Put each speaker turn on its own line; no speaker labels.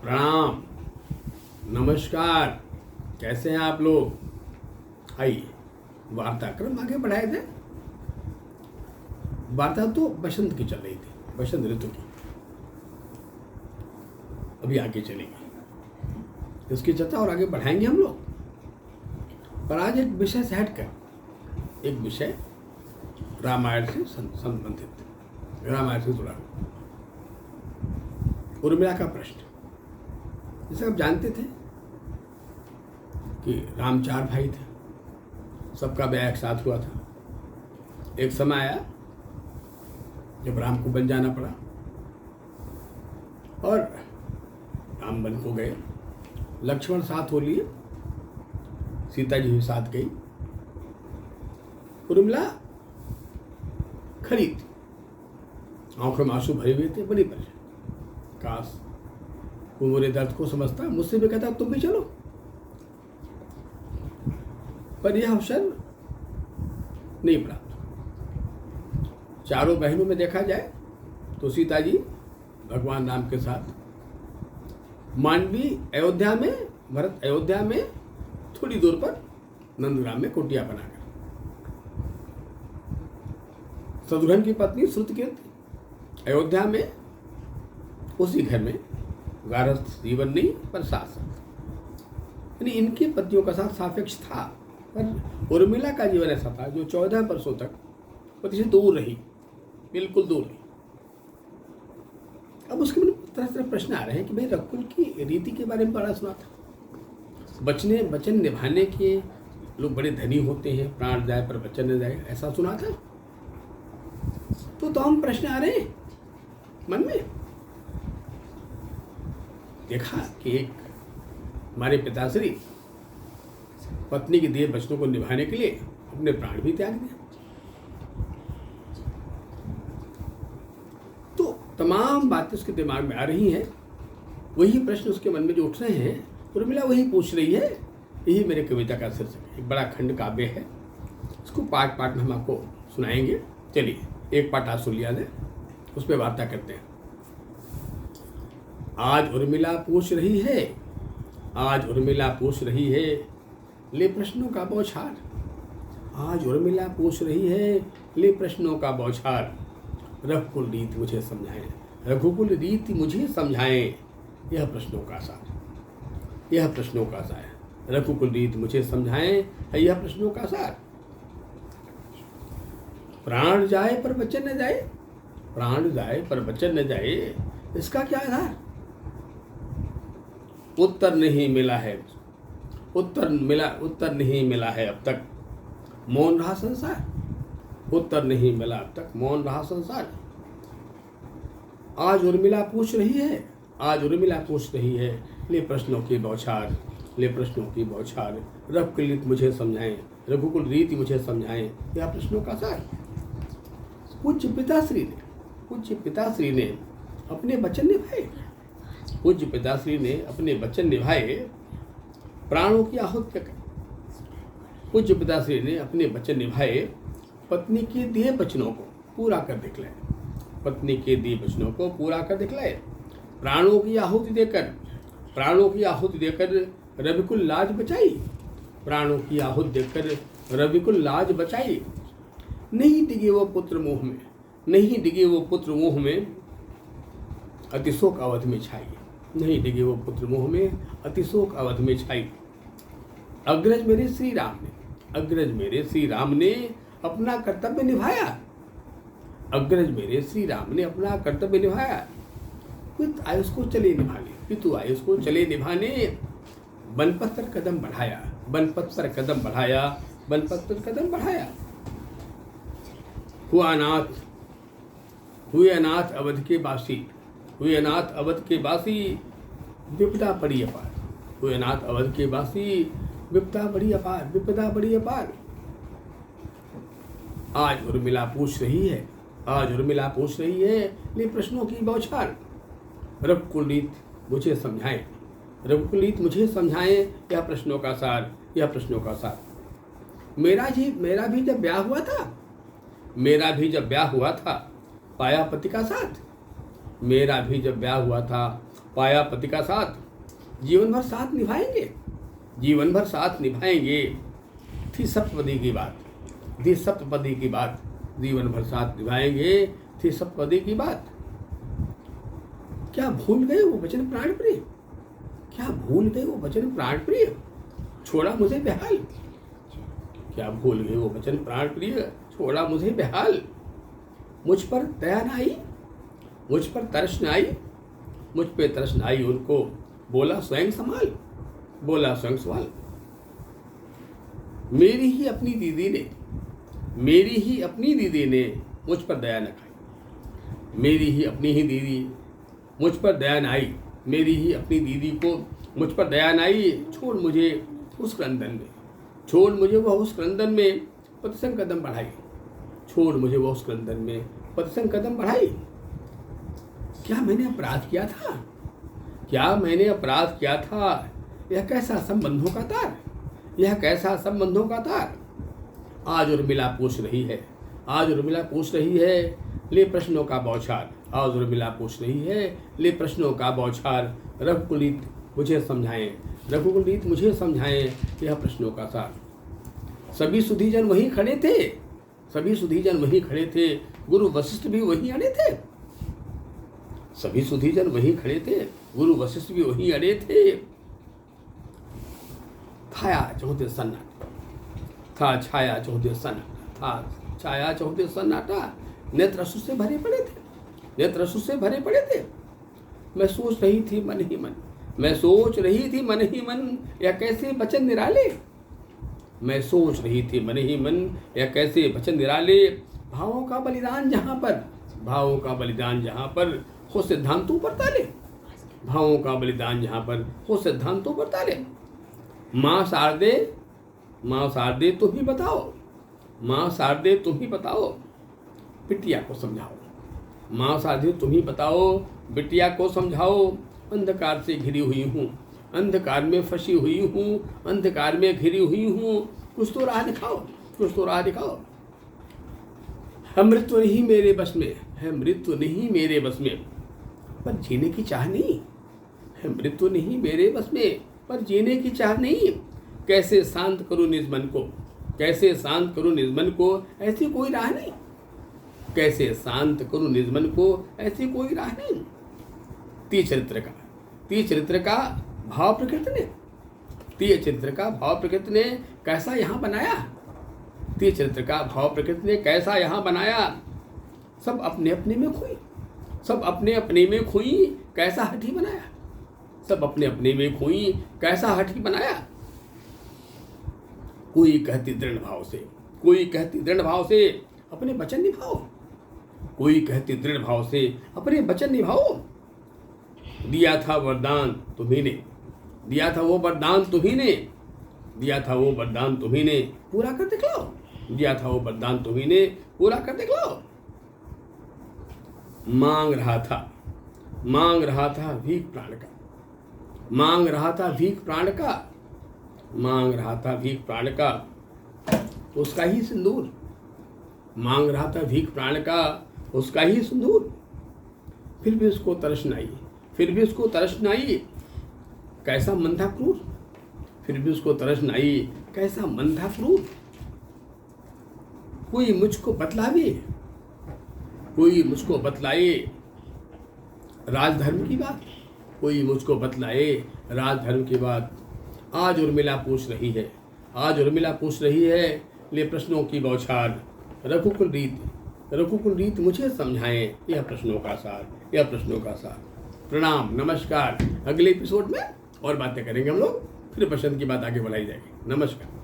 प्रणाम, नमस्कार। कैसे हैं आप लोग? आइए वार्ताक्रम आगे बढ़ाए थे। वार्ता तो बसंत की चल रही थी, बसंत ऋतु की। अभी आगे चलेगी इसकी चर्चा और आगे बढ़ाएंगे हम लोग। पर आज एक विषय से हटकर एक विषय रामायण से संबंधित, रामायण से जुड़ा हुआ उर्मिला का प्रश्न। जैसे आप जानते थे कि राम 4 भाई थे, सबका ब्याह एक साथ हुआ था। एक समय आया जब राम को वन जाना पड़ा और राम वन को गए। लक्ष्मण साथ हो लिए, सीता जी भी साथ गई। उर्मिला खड़ी थी, आंखों में आंसू भरे हुए थे, बड़ी परेशान। काश वो मेरे दर्द को समझता, मुझसे भी कहता तुम भी चलो। पर यह अवसर नहीं प्राप्त। चारों बहनों में देखा जाए तो सीता जी भगवान राम के साथ मानवी अयोध्या में, भरत अयोध्या में थोड़ी दूर पर नंदग्राम में कुटिया बनाकर। शत्रुघ्न की पत्नी श्रुतकीर्ति अयोध्या में उसी घर में गारस्थ जीवन नहीं पर साथ, यानी इनकी पत्नियों का साथ सापेक्ष था। पर उर्मिला का जीवन ऐसा था जो 14 वर्षों तक पति से दूर रही, बिल्कुल दूर रही। अब उसके मन तरह तरह प्रश्न आ रहे हैं कि भाई रघुकुल की रीति के बारे में बड़ा सुना था, वचन निभाने के लोग बड़े धनी होते हैं, प्राण जाए पर वचन न जाए, ऐसा सुना था। तो हम प्रश्न आ रहे हैं मन में। देखा कि एक हमारे पिताश्री पत्नी के दिए वचनों को निभाने के लिए अपने प्राण भी त्याग दिए। तो तमाम बातें उसके दिमाग में आ रही हैं। वही प्रश्न उसके मन में जो उठ रहे हैं, उर्मिला वही पूछ रही है। यही मेरे कविता का शीर्षक है। एक बड़ा खंड काव्य है, इसको पाठ पाठ में हम आपको सुनाएंगे। चलिए एक पाठ आज सुन लिया जाए, उस पर वार्ता करते हैं। आज उर्मिला पूछ रही है, आज उर्मिला पूछ रही है, ले प्रश्नों का बौछार। आज उर्मिला पूछ रही है, ले प्रश्नों का बौछार। रघुकुल रीति मुझे समझाएं, रघुकुल रीति मुझे समझाएं। यह प्रश्नों का सार, यह प्रश्नों का सार। रघुकुल रीति मुझे समझाएं, यह प्रश्नों का सार। प्राण जाए पर वचन न जाए, प्राण जाए पर वचन न जाए, इसका क्या आधार? उत्तर नहीं मिला है, उत्तर नहीं मिला है अब तक, मौन रहा संसार। उत्तर नहीं मिला अब तक, मौन रहा संसार। आज उर्मिला पूछ रही है, आज उर्मिला पूछ रही है, ले प्रश्नों की बौछार, ले प्रश्नों की बौछार। रघुकुल रीति मुझे समझाएं, रघुकुल रीति मुझे समझाएं, यह प्रश्नों का सार। पूज्य पिताश्री ने अपने वचन निभाए, पूज्य पिताश्री ने अपने वचन निभाए, प्राणों की आहुति कर। पूज्य पिताश्री ने अपने वचन निभाए, पत्नी के दिए वचनों को पूरा कर दिखलाए, पत्नी के दिए वचनों को पूरा कर दिखलाए। प्राणों की आहुति देकर, प्राणों की आहुति देकर रविकुल लाज बचाई, प्राणों की आहुति देकर रविकुल लाज बचाई। नहीं डिगे वो पुत्र मोह में, नहीं डिगे वो पुत्र मोह में, अतिशोक अवध में छाई। नहीं डिगे वो पुत्र मोह में, अतिशोक अवध में छाई। अग्रज मेरे श्री राम ने, अग्रज मेरे श्री राम ने अपना कर्तव्य निभाया, अग्रज मेरे श्री राम ने अपना कर्तव्य निभाया। पितु आयुष को चले निभाने, पितु आयुष को चले निभाने, बनपथ पर कदम बढ़ाया, बनपथ पर कदम बढ़ाया, बनपथ पर कदम बढ़ाया। हुआ अनाथ, हुए अनाथ अवध के बासी, हुए अनाथ अवध के बासी, विपदा बड़ी अपार। हुए अनाथ अवध के बासी, विपदा बड़ी अपार, विपदा बड़ी अपार। आज उर्मिला पूछ रही है, आज उर्मिला पूछ रही है, ले प्रश्नों की बौछार। रघुकुल रीति मुझे समझाएं, रघुकुल रीति मुझे समझाएं, यह प्रश्नों का सार, यह प्रश्नों का सार। मेरा भी जब ब्याह हुआ था, मेरा भी जब ब्याह हुआ था, पाया पति का साथ। मेरा भी जब ब्याह हुआ था, पाया पति का साथ, जीवन भर साथ निभाएंगे, जीवन भर साथ निभाएंगे। थी सप्तपदी की बात, थी सप्तपदी की बात, जीवन भर साथ निभाएंगे, थी सप्तपदी की बात। क्या भूल गए वो वचन प्राण प्रिय, क्या भूल गए वो वचन प्राण प्रिय, छोड़ा मुझे बेहाल। क्या भूल गए वो वचन प्राण प्रिय, छोड़ा मुझे बेहाल। मुझ पर दया न आई, मुझ पर तरस न आई, मुझ पे तरस न आई उनको, बोला स्वयं संभाल, बोला स्वयं संभाल। मेरी ही अपनी दीदी ने, मेरी ही अपनी दीदी ने मुझ पर दया न खाई, मेरी ही अपनी ही दीदी मुझ पर दया न आई, मेरी ही अपनी दीदी को मुझ पर दया न आई। छोड़ मुझे उस क्रंदन में, छोड़ मुझे वह उस क्रंदन में पतिसंग कदम बढ़ाई, छोड़ मुझे वह उस क्रंदन में पतिसंग कदम बढ़ाई। क्या मैंने अपराध किया था, क्या मैंने अपराध किया था, यह कैसा संबंधों का तार, यह कैसा संबंधों का तार। आज उर्मिला पूछ रही है, आज उर्मिला पूछ रही है, ले प्रश्नों का बौछार, आज उर्मिला पूछ रही है, ले प्रश्नों का बौछार। रघुकुलरीत मुझे समझाएं, रघुकुलरीत मुझे समझाएं, यह प्रश्नों का सार। सभी सुधीजन वहीं खड़े थे, सभी सुधीजन वहीं खड़े थे, गुरु वशिष्ठ भी वहीं अड़े थे, सभी सुधीजन वहीं खड़े थे, गुरु वशिष्ठ भी वहीं अड़े थे। छाया चौथे सन्नाटा, था छाया चौथे सन्नाटा, था छाया चौथे सन्नाटा। नेत्र अश्रु से भरे पड़े थे, नेत्र अश्रु से भरे पड़े थे। मैं सोच रही थी मन ही मन, मैं सोच रही थी मन ही मन, या कैसे वचन निराले, मैं सोच रही थी मन ही मन, या कैसे वचन निराले। भावों का बलिदान जहाँ पर, भावों का बलिदान जहाँ पर, हो सिद्धांतों पर ताले, भावों का बलिदान जहाँ पर, हो सिद्धांतों पर ताले। माँ शारदे, माँ शारदे तुम ही बताओ, माँ शारदे तुम ही बताओ, बिटिया को समझाओ, माँ शारदे तुम ही बताओ, बिटिया को समझाओ। अंधकार से घिरी हुई हूँ, अंधकार में फंसी हुई हूँ, अंधकार में घिरी हुई हूँ, कुछ तो राह दिखाओ, कुछ तो राह दिखाओ। है मृत्यु नहीं मेरे बस में, है मृत्यु नहीं मेरे बस में, पर जीने की चाह नहीं, है मृत्यु नहीं मेरे बस में, पर जीने की चाह नहीं। कैसे शांत करूं निज मन को, कैसे शांत करूं निज मन को, ऐसी कोई राह नहीं, कैसे शांत करूं निज मन को, ऐसी कोई राह नहीं। तीय चरित्र का, तीय चरित्र का भाव प्रकृति ने, तीय चरित्र का भाव प्रकृति ने कैसा यहाँ बनाया, तीय चरित्र का भाव प्रकृति ने कैसा यहाँ बनाया। सब अपने अपने में खोई, सब अपने अपने में खोई, कैसा हठी बनाया, सब अपने अपने में खोई, कैसा हठी बनाया। कोई कहती दृढ़ भाव से, कोई कहती दृढ़ भाव से अपने वचन निभाओ, कोई कहती दृढ़ भाव से अपने वचन निभाओ। दिया था वरदान तुम्ही ने, दिया था वो वरदान तुम्ही ने, दिया था वो वरदान तुम्ही ने, पूरा कर दिखलाओ, दिया था वो वरदान तुम्ही ने, पूरा कर दिखलाओ। मांग रहा था, मांग रहा था भीख प्राण का, मांग रहा था भीख प्राण का, मांग रहा था भीख प्राण का, उसका ही सिंदूर, मांग रहा था भीख प्राण का, उसका ही सिंदूर। फिर भी उसको तरस न आई, फिर भी उसको तरस न आई, कैसा मन था क्रूर, फिर भी उसको तरस न आई, कैसा मन था क्रूर। कोई मुझको बतलावे, कोई मुझको बतलाए राजधर्म की बात, कोई मुझको बतलाए राजधर्म की बात। आज उर्मिला पूछ रही है, आज उर्मिला पूछ रही है, ले प्रश्नों की बौछार। रघुकुलरीत, रघुकुलरीत मुझे समझाएं, यह प्रश्नों का सार, यह प्रश्नों का सार। प्रणाम, नमस्कार। अगले एपिसोड में और बातें करेंगे हम लोग, फिर बसंत की बात आगे बढ़ाई जाएगी। नमस्कार।